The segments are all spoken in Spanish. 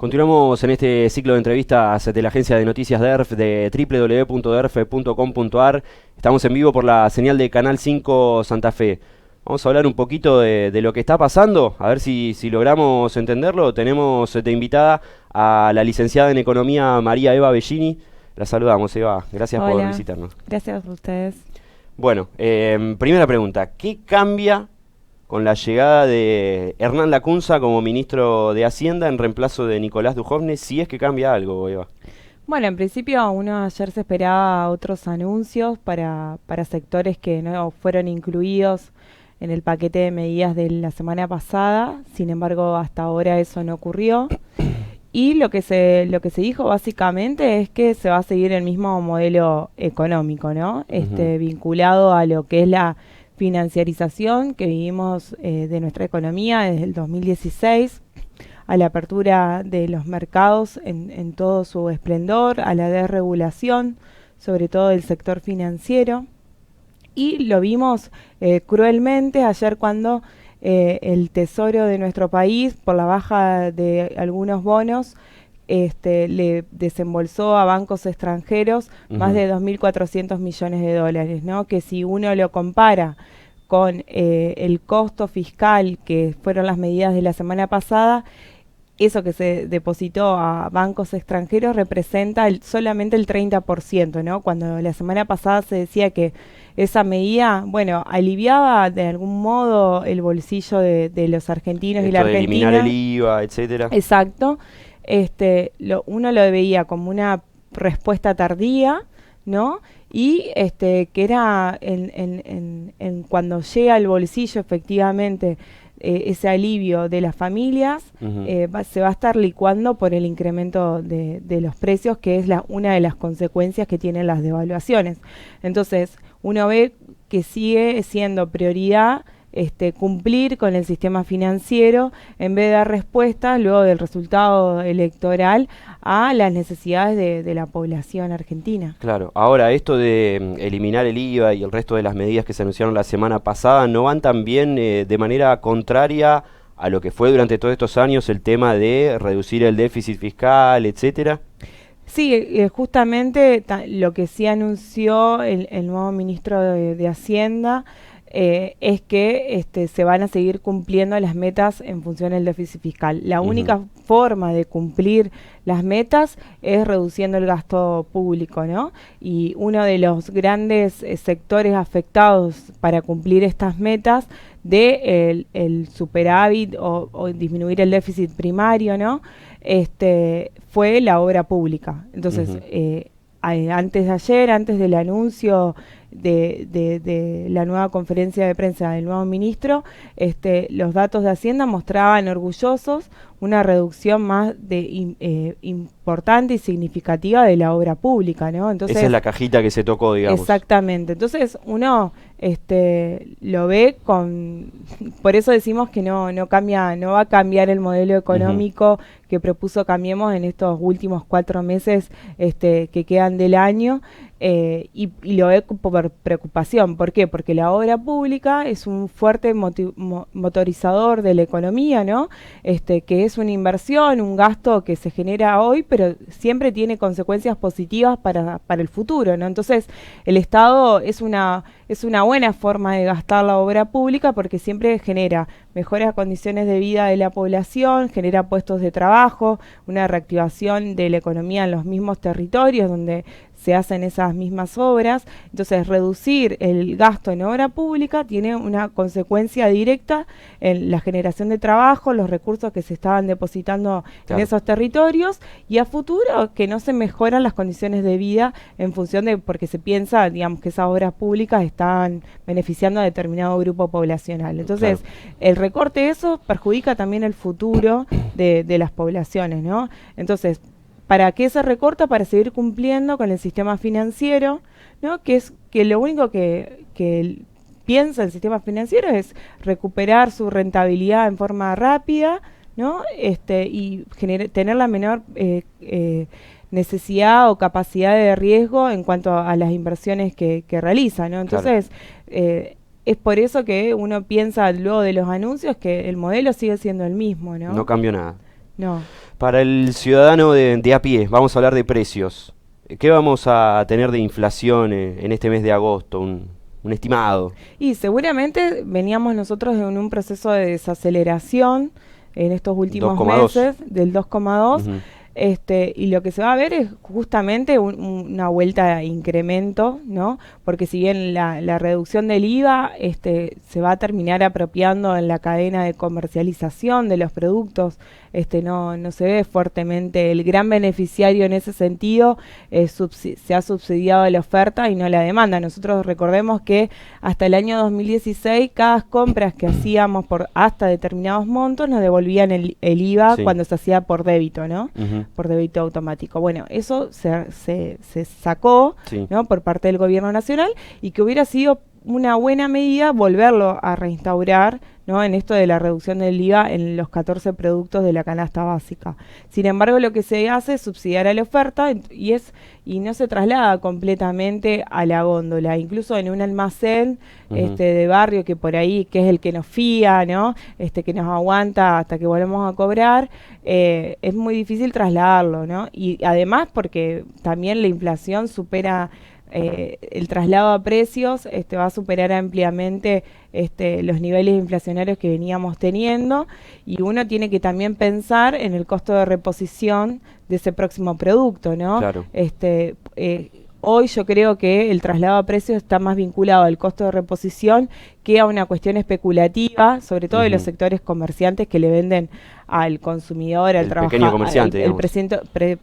Continuamos en este ciclo de entrevistas de la agencia de noticias DERF de www.derf.com.ar. Estamos en vivo por la señal de Canal 5 Santa Fe. Vamos a hablar un poquito de lo que está pasando, a ver si logramos entenderlo. Tenemos de invitada a la licenciada en Economía María Eva Bellini. La saludamos, Eva. Gracias por visitarnos. Gracias a ustedes. Bueno, primera pregunta. ¿Qué cambia con la llegada de Hernán Lacunza como ministro de Hacienda en reemplazo de Nicolás Dujovne, si es que cambia algo, Eva? Bueno, en principio ayer se esperaba otros anuncios para sectores que no fueron incluidos en el paquete de medidas de la semana pasada. Sin embargo, hasta ahora eso no ocurrió. Y lo que se dijo básicamente es que se va a seguir el mismo modelo económico, ¿no? Vinculado a lo que es la financiarización que vivimos de nuestra economía desde el 2016, a la apertura de los mercados en todo su esplendor, a la desregulación, sobre todo del sector financiero. Y lo vimos cruelmente ayer cuando el Tesoro de nuestro país, por la baja de algunos bonos, le desembolsó a bancos extranjeros más de 2.400 millones de dólares, ¿no? Que si uno lo compara con el costo fiscal que fueron las medidas de la semana pasada, eso que se depositó a bancos extranjeros representa solamente el 30%, ¿no? Cuando la semana pasada se decía que esa medida, bueno, aliviaba de algún modo el bolsillo de los argentinos y la Argentina. Eliminar el IVA, etcétera. Exacto. Uno lo veía como una respuesta tardía, ¿no? Y que era en cuando llega al bolsillo efectivamente ese alivio de las familias, se va a estar licuando por el incremento de los precios, que es una de las consecuencias que tienen las devaluaciones. Entonces, uno ve que sigue siendo prioridad cumplir con el sistema financiero en vez de dar respuestas luego del resultado electoral a las necesidades de la población argentina. Claro, ahora esto de eliminar el IVA y el resto de las medidas que se anunciaron la semana pasada, ¿no van también de manera contraria a lo que fue durante todos estos años el tema de reducir el déficit fiscal, etcétera? Sí, justamente lo que sí anunció el nuevo ministro de Hacienda es que se van a seguir cumpliendo las metas en función del déficit fiscal. La única forma de cumplir las metas es reduciendo el gasto público, ¿no? Y uno de los grandes sectores afectados para cumplir estas metas de el superávit o disminuir el déficit primario, ¿no? Fue la obra pública. Entonces, antes de ayer, antes del anuncio de la nueva conferencia de prensa del nuevo ministro, los datos de Hacienda mostraban orgullosos una reducción más importante y significativa de la obra pública, ¿no? Entonces, esa es la cajita que se tocó, digamos. Exactamente. Entonces uno lo ve por eso decimos que no va a cambiar el modelo económico que propuso Cambiemos en estos últimos 4 meses que quedan del año. Y lo ve por preocupación. ¿Por qué? Porque la obra pública es un fuerte motorizador de la economía, ¿no? Que es una inversión, un gasto que se genera hoy, pero siempre tiene consecuencias positivas para el futuro, ¿no? Entonces, el Estado es una buena forma de gastar la obra pública porque siempre genera mejores condiciones de vida de la población, genera puestos de trabajo, una reactivación de la economía en los mismos territorios donde se hacen esas mismas obras. Entonces, reducir el gasto en obra pública tiene una consecuencia directa en la generación de trabajo, los recursos que se estaban depositando en esos territorios, y a futuro que no se mejoran las condiciones de vida en función de, porque se piensa, digamos, que esas obras públicas están beneficiando a determinado grupo poblacional. Entonces, el recorte de eso perjudica también el futuro de las poblaciones, ¿no? Entonces, ¿para qué se recorta? Para seguir cumpliendo con el sistema financiero, ¿no? Que lo único que piensa el sistema financiero es recuperar su rentabilidad en forma rápida, ¿no? Y tener la menor necesidad o capacidad de riesgo en cuanto a las inversiones que realiza, ¿no? Entonces, es por eso que uno piensa luego de los anuncios que el modelo sigue siendo el mismo, ¿no? No cambió nada. No. Para el ciudadano de a pie, vamos a hablar de precios. ¿Qué vamos a tener de inflación en este mes de agosto? Un estimado. Y seguramente veníamos nosotros en un proceso de desaceleración en estos últimos 2,2. meses del 2,2. Ujú. Y lo que se va a ver es justamente una vuelta a incremento, ¿no? Porque si bien la reducción del IVA se va a terminar apropiando en la cadena de comercialización de los productos, no se ve fuertemente. El gran beneficiario en ese sentido se ha subsidiado la oferta y no la demanda. Nosotros recordemos que hasta el año 2016 cada compras que hacíamos por hasta determinados montos nos devolvían el IVA Sí. cuando se hacía por débito, ¿no? Ujú. Por débito automático. Bueno, eso se sacó, Sí. ¿no? Por parte del gobierno nacional, y que hubiera sido una buena medida volverlo a reinstaurar, ¿no? En esto de la reducción del IVA en los 14 productos de la canasta básica. Sin embargo, lo que se hace es subsidiar a la oferta y no se traslada completamente a la góndola. Incluso en un almacén Ujú. de barrio que por ahí, que es el que nos fía, ¿no? Que nos aguanta hasta que volvemos a cobrar, es muy difícil trasladarlo, ¿no? Y además porque también la inflación supera el traslado a precios, va a superar ampliamente los niveles inflacionarios que veníamos teniendo, y uno tiene que también pensar en el costo de reposición de ese próximo producto, ¿no? Claro. Hoy yo creo que el traslado a precios está más vinculado al costo de reposición que a una cuestión especulativa, sobre todo de los Ujú. sectores comerciantes que le venden al consumidor, al El trabajador, pequeño comerciante, digamos.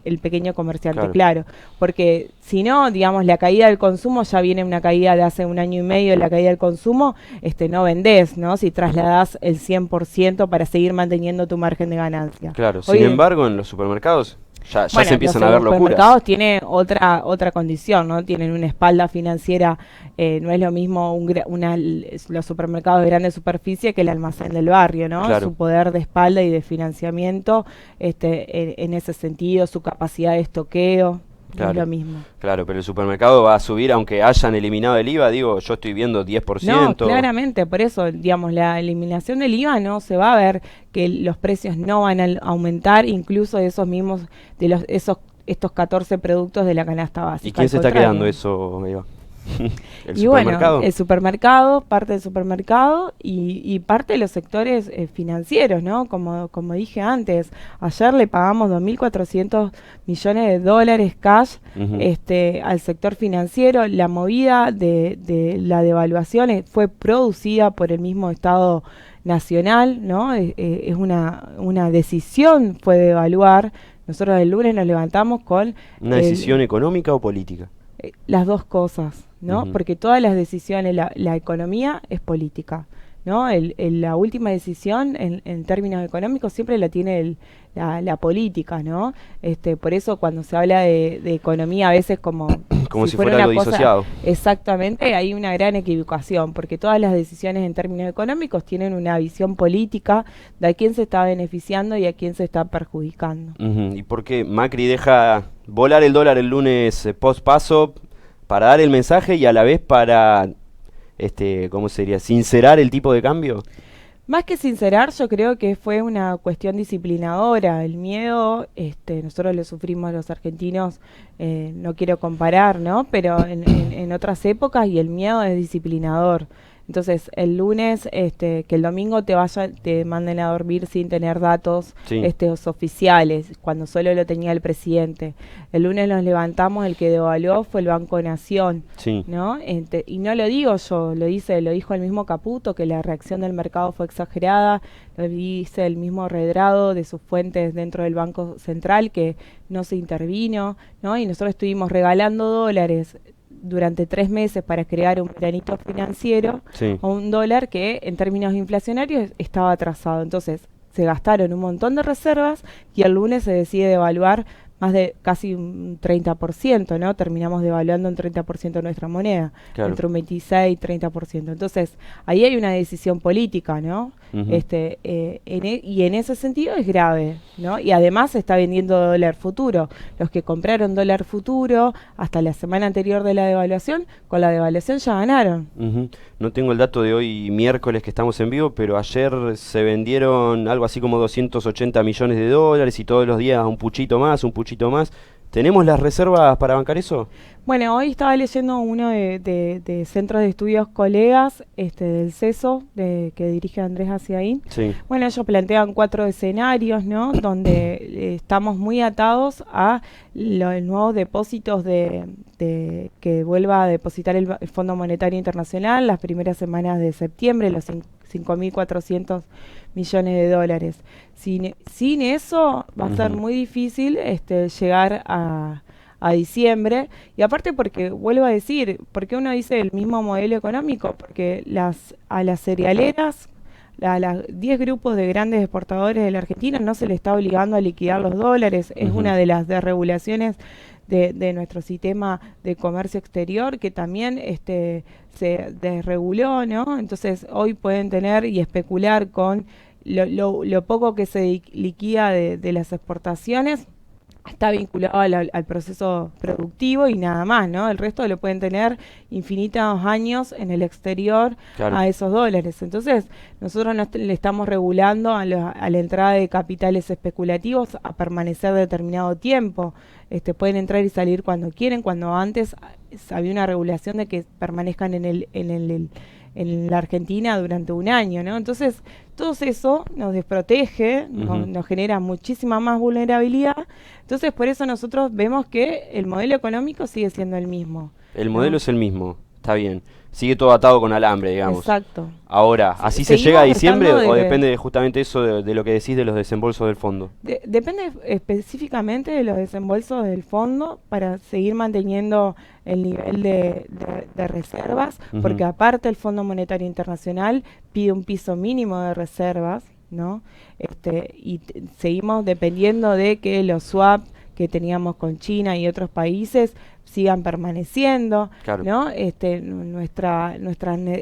el pequeño comerciante, Claro. claro. Porque si no, digamos, la caída del consumo ya viene una caída de hace un año y medio, la caída del consumo, no vendés, ¿no? Si trasladás el 100% para seguir manteniendo tu margen de ganancia. Claro. Hoy Sin embargo, en los supermercados ya bueno, se empiezan los a ver locuras. supermercados tienen otra condición, ¿no? Tienen una espalda financiera, no es lo mismo los supermercados de grande superficie que el almacén del barrio, ¿no? Claro. Su poder de espalda y de financiamiento, en ese sentido, su capacidad de estoqueo, no Claro. es lo mismo. Claro, pero el supermercado va a subir aunque hayan eliminado el IVA, digo, yo estoy viendo 10%. No, claramente, por eso, digamos, la eliminación del IVA no se va a ver que los precios no van a aumentar, incluso de esos mismos, estos 14 productos de la canasta básica. ¿Y quién Al se está contrario. quedando eso, Eva? ¿El Y supermercado? bueno, el supermercado, parte del supermercado y parte de los sectores financieros, ¿no? Como dije antes, ayer le pagamos 2.400 millones de dólares cash Ujú. al sector financiero. La movida de la devaluación fue producida por el mismo Estado Nacional, ¿no? Es una decisión, fue devaluar. Nosotros el lunes nos levantamos con ¿Una decisión económica o política? las dos cosas, ¿no? Ujú. Porque todas las decisiones, la economía es política, ¿no? La última decisión en términos económicos siempre la tiene la política, ¿no? Por eso cuando se habla de economía a veces como Si fuera algo una cosa- disociado. Exactamente, hay una gran equivocación, porque todas las decisiones en términos económicos tienen una visión política de a quién se está beneficiando y a quién se está perjudicando. Ujú. ¿Y por qué Macri deja volar el dólar el lunes post paso para dar el mensaje y a la vez para, ¿cómo sería? ¿Sincerar el tipo de cambio? Más que sincerar, yo creo que fue una cuestión disciplinadora. El miedo, nosotros lo sufrimos los argentinos, no quiero comparar, ¿no? Pero en otras épocas, y el miedo es disciplinador. Entonces, el lunes, que el domingo te manden a dormir sin tener datos Sí. oficiales, cuando solo lo tenía el presidente. El lunes nos levantamos, el que devaluó fue el Banco Nación, Sí. ¿no? Y no lo digo yo, lo dijo el mismo Caputo, que la reacción del mercado fue exagerada, lo dice el mismo Redrado de sus fuentes dentro del Banco Central, que no se intervino, ¿no? Y nosotros estuvimos regalando dólares durante 3 meses para crear un granito financiero Sí. a un dólar que en términos inflacionarios estaba atrasado. Entonces se gastaron un montón de reservas y el lunes se decide devaluar más de casi un 30%, ¿no? Terminamos devaluando un 30% nuestra moneda, Claro. entre un 26 y 30%. Entonces, ahí hay una decisión política, ¿no? Ujú. Y en ese sentido es grave, ¿no? Y además se está vendiendo dólar futuro. Los que compraron dólar futuro hasta la semana anterior de la devaluación, con la devaluación ya ganaron. Ujú. No tengo el dato de hoy miércoles que estamos en vivo, pero ayer se vendieron algo así como 280 millones de dólares y todos los días un puchito más, un puchito más. ¿Tenemos las reservas para bancar eso? Bueno, hoy estaba leyendo uno de Centros de Estudios Colegas, del CESO, que dirige Andrés Haciaín. Sí. Bueno, ellos plantean 4 escenarios, ¿no? Donde estamos muy atados a los nuevos depósitos que vuelva a depositar el Fondo Monetario Internacional las primeras semanas de septiembre, los 5.400 millones de dólares. Sin eso va a ser muy difícil llegar a diciembre, y aparte porque, vuelvo a decir, porque uno dice el mismo modelo económico, porque a las cerealeras, a los 10 grupos de grandes exportadores de la Argentina no se le está obligando a liquidar los dólares, es una de las desregulaciones de nuestro sistema de comercio exterior que también se desreguló, ¿no? Entonces hoy pueden tener y especular con lo poco que se liquida de las exportaciones. Está vinculado al proceso productivo y nada más, ¿no? El resto lo pueden tener infinitos años en el exterior. Claro. A esos dólares. Entonces, nosotros no le estamos regulando a la entrada de capitales especulativos a permanecer determinado tiempo. Pueden entrar y salir cuando quieren, cuando antes había una regulación de que permanezcan en la Argentina durante un año, ¿no? Entonces, todo eso nos desprotege, nos genera muchísima más vulnerabilidad. Entonces, por eso nosotros vemos que el modelo económico sigue siendo el mismo. El modelo es el mismo, está bien. Sigue todo atado con alambre, digamos. Exacto. Ahora, ¿así se llega a diciembre o depende justamente eso de lo que decís de los desembolsos del fondo? Depende específicamente de los desembolsos del fondo para seguir manteniendo el nivel de reservas, porque aparte el Fondo Monetario Internacional pide un piso mínimo de reservas, ¿no? Y seguimos dependiendo de que los swap que teníamos con China y otros países sigan permaneciendo, claro, ¿no? Nuestras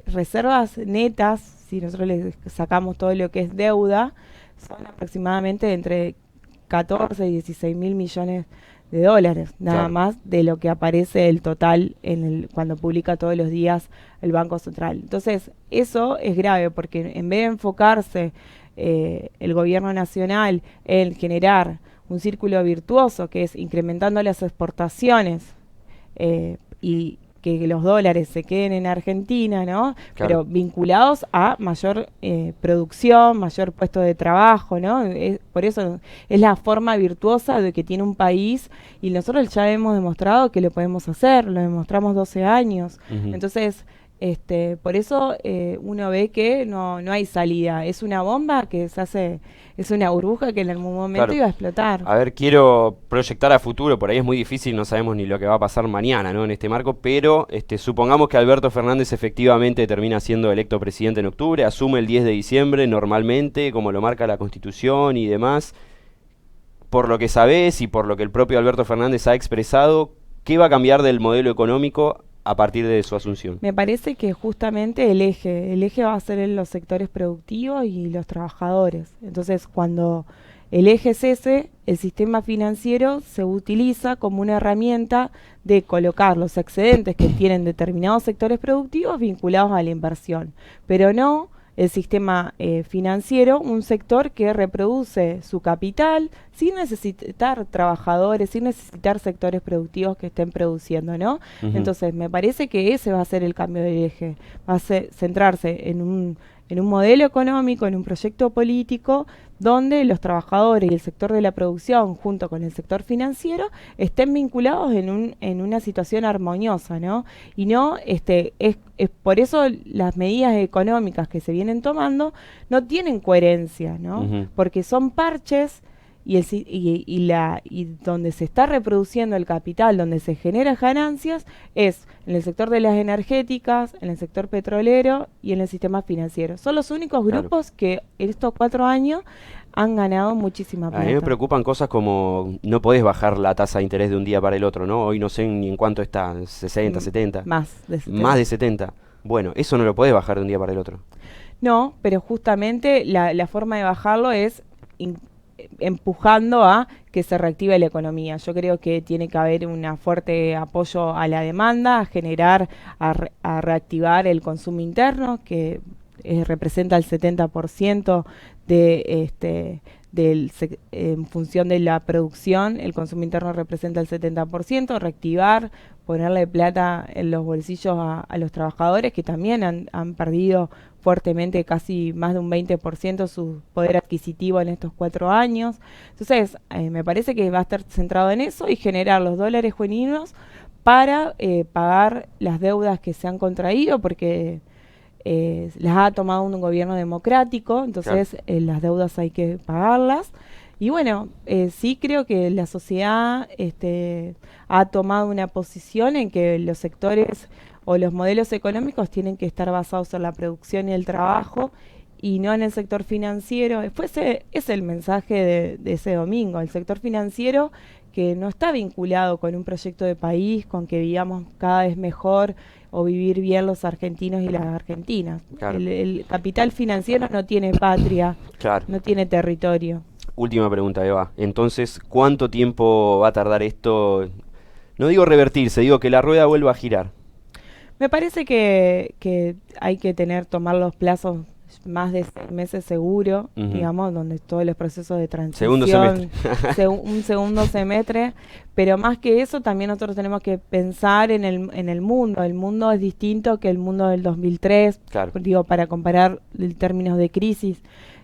reservas netas, si nosotros le sacamos todo lo que es deuda, son aproximadamente entre 14 y 16 mil millones de dólares, nada claro, más de lo que aparece el total cuando publica todos los días el Banco Central. Entonces, eso es grave porque en vez de enfocarse el gobierno nacional en generar un círculo virtuoso que es incrementando las exportaciones y que los dólares se queden en Argentina, ¿no? Claro. Pero vinculados a mayor producción, mayor puesto de trabajo, ¿no? Por eso es la forma virtuosa de que tiene un país y nosotros ya hemos demostrado que lo podemos hacer, lo demostramos 12 años. Entonces, por eso uno ve que no hay salida. Es una bomba que se hace, es una burbuja que en algún momento claro, iba a explotar. A ver, quiero proyectar a futuro, por ahí es muy difícil, no sabemos ni lo que va a pasar mañana, ¿no? En este marco, pero supongamos que Alberto Fernández efectivamente termina siendo electo presidente en octubre, asume el 10 de diciembre normalmente, como lo marca la Constitución y demás. Por lo que sabés y por lo que el propio Alberto Fernández ha expresado, ¿qué va a cambiar del modelo económico a partir de su asunción? Me parece que justamente el eje va a ser en los sectores productivos y los trabajadores. Entonces, cuando el eje es ese, el sistema financiero se utiliza como una herramienta de colocar los excedentes que tienen determinados sectores productivos vinculados a la inversión, pero no el sistema financiero, un sector que reproduce su capital sin necesitar trabajadores, sin necesitar sectores productivos que estén produciendo, ¿no? Entonces, me parece que ese va a ser el cambio de eje, va a centrarse en un modelo económico, en un proyecto político, donde los trabajadores y el sector de la producción, junto con el sector financiero, estén vinculados en una situación armoniosa, ¿no? Y no, es por eso las medidas económicas que se vienen tomando no tienen coherencia, ¿no? Porque son parches y donde se está reproduciendo el capital, donde se generan ganancias, es en el sector de las energéticas, en el sector petrolero y en el sistema financiero. Son los únicos grupos que en estos 4 años han ganado muchísima A mí me plata. preocupan cosas como no podés bajar la tasa de interés de un día para el otro, ¿no? Hoy no sé ni en cuánto está, 60, 70, Más de 70. más de 70. Bueno, eso no lo podés bajar de un día para el otro. No, pero justamente la forma de bajarlo es empujando a que se reactive la economía. Yo creo que tiene que haber un fuerte apoyo a la demanda, a generar, a reactivar el consumo interno, que representa el 70% en función de la producción. El consumo interno representa el 70%, reactivar, ponerle plata en los bolsillos a los trabajadores que también han perdido fuertemente casi más de un 20% su poder adquisitivo en estos 4 años. Entonces, me parece que va a estar centrado en eso y generar los dólares genuinos para pagar las deudas que se han contraído, porque las ha tomado un gobierno democrático, entonces Claro. las deudas hay que pagarlas. Y bueno, sí creo que la sociedad ha tomado una posición en que los sectores o los modelos económicos tienen que estar basados en la producción y el trabajo y no en el sector financiero. Después es el mensaje de ese domingo, el sector financiero que no está vinculado con un proyecto de país, con que vivamos cada vez mejor o vivir bien los argentinos y las argentinas. Claro. El capital financiero no tiene patria, Claro. no tiene territorio. Última pregunta, Eva. Entonces, ¿cuánto tiempo va a tardar esto? No digo revertirse, digo que la rueda vuelva a girar. Me parece que hay que tomar los plazos más de 6 meses seguro, digamos, donde todos los procesos de Segundo transición, semestre. un segundo semestre, pero más que eso también nosotros tenemos que pensar en el mundo. El mundo es distinto que el mundo del 2003, Claro. digo, para comparar en términos de crisis.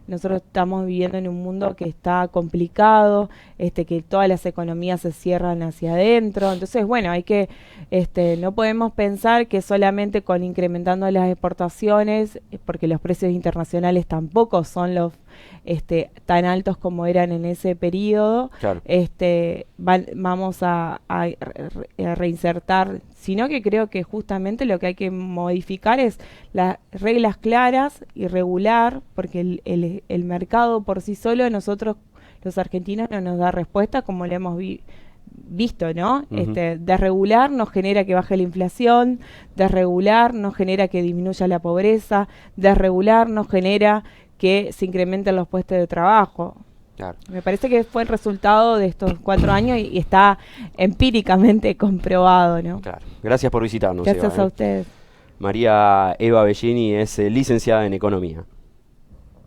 Nosotros estamos viviendo en un mundo que está complicado, que todas las economías se cierran hacia adentro. Entonces, bueno, no podemos pensar que solamente con incrementando las exportaciones, porque los precios internacionales tampoco son los tan altos como eran en ese periodo, Claro. vamos a reinsertar, sino que creo que justamente lo que hay que modificar es las reglas claras y regular, porque el mercado por sí solo, nosotros los argentinos, no nos da respuesta como lo hemos visto, ¿no? Desregular nos genera que baje la inflación, desregular nos genera que disminuya la pobreza, desregular nos genera que se incrementen los puestos de trabajo. Claro. Me parece que fue el resultado de estos 4 años y está empíricamente comprobado, ¿no? Claro. Gracias por visitarnos, Gracias Eva, a ustedes. María Eva Bellini es licenciada en Economía.